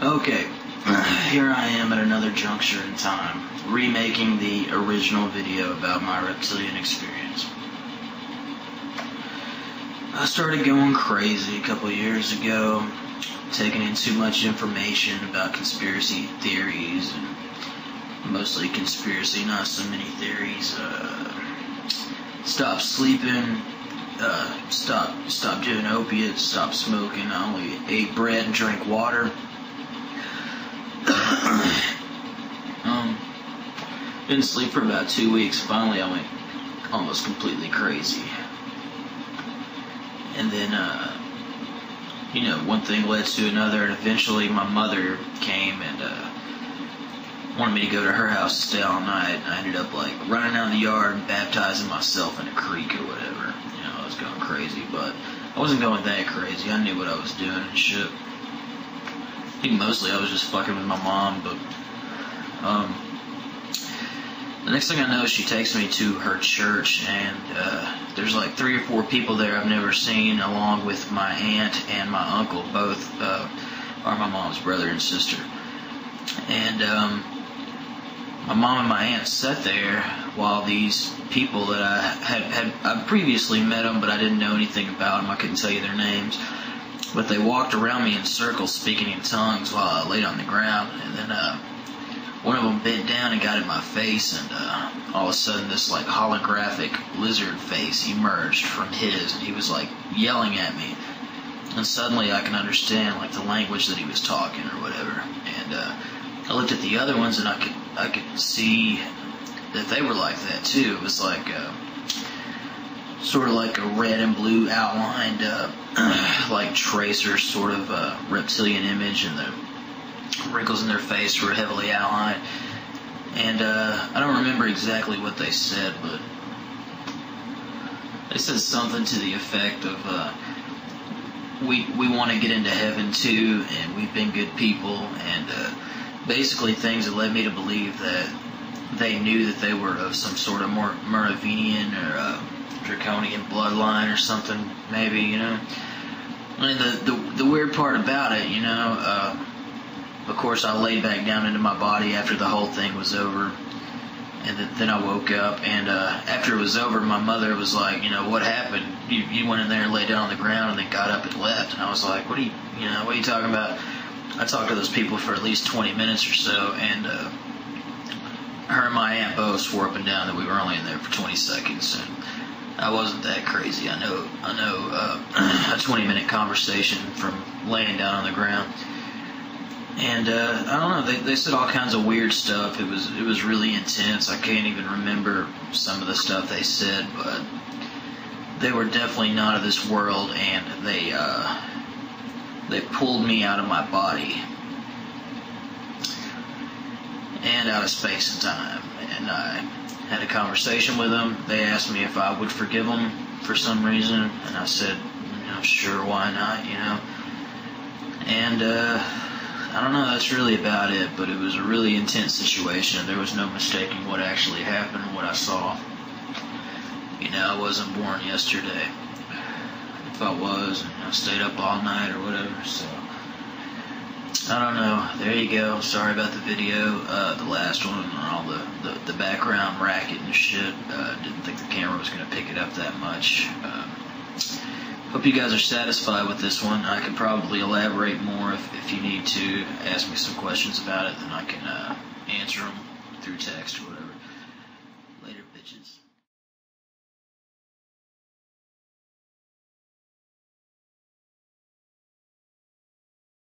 Okay, here I am at another juncture in time, remaking the original video about my reptilian experience. I started going crazy a couple years ago, taking in too much information about conspiracy theories, and mostly conspiracy, not so many theories. Stopped sleeping, stopped doing opiates, stopped smoking. I only ate bread and drank water. Didn't sleep for about 2 weeks. Finally, I went almost completely crazy. And then, one thing led to another, and eventually my mother came and wanted me to go to her house to stay all night. And I ended up running out in the yard and baptizing myself in a creek or whatever. I was going crazy, but I wasn't going that crazy. I knew what I was doing and shit. I think mostly I was just fucking with my mom, but the next thing I know, she takes me to her church, and there's 3 or 4 people there I've never seen, along with my aunt and my uncle. Both are my mom's brother and sister. And my mom and my aunt sat there while these people that I previously met them, but I didn't know anything about them. I couldn't tell you their names. But they walked around me in circles, speaking in tongues while I laid on the ground. And then one of them bent down and got in my face, and all of a sudden this holographic lizard face emerged from his, and he was yelling at me. And suddenly I can understand the language that he was talking or whatever. And I looked at the other ones, and I could see that they were like that too. It was sort of like a red and blue outlined tracer sort of reptilian image, and the wrinkles in their face were heavily outlined. And I don't remember exactly what they said, but they said something to the effect of we want to get into heaven too, and we've been good people, and basically things that led me to believe that they knew that they were of some sort of more Moravian or draconian bloodline or something, maybe, And the weird part about it, of course I laid back down into my body after the whole thing was over, and then I woke up, and after it was over, my mother was like, what happened? You went in there and laid down on the ground and then got up and left. And I was like, what are you talking about? I talked to those people for at least 20 minutes or so, and her and my aunt both swore up and down that we were only in there for 20 seconds, and I wasn't that crazy. I know a 20-minute conversation from laying down on the ground. And I don't know, they said all kinds of weird stuff. It was really intense. I can't even remember some of the stuff they said, but they were definitely not of this world, and they pulled me out of my body and out of space and time. And I had a conversation with them. They asked me if I would forgive them for some reason, and I said, sure, why not, And I don't know, that's really about it, but it was a really intense situation. There was no mistaking what actually happened, what I saw. I wasn't born yesterday. If I was, I stayed up all night or whatever, so I don't know. There you go. Sorry about the video, the last one, and all the background racket and shit. Didn't think the camera was going to pick it up that much. Hope you guys are satisfied with this one. I could probably elaborate more if you need to. Ask me some questions about it, then I can answer them through text or whatever. Later, bitches.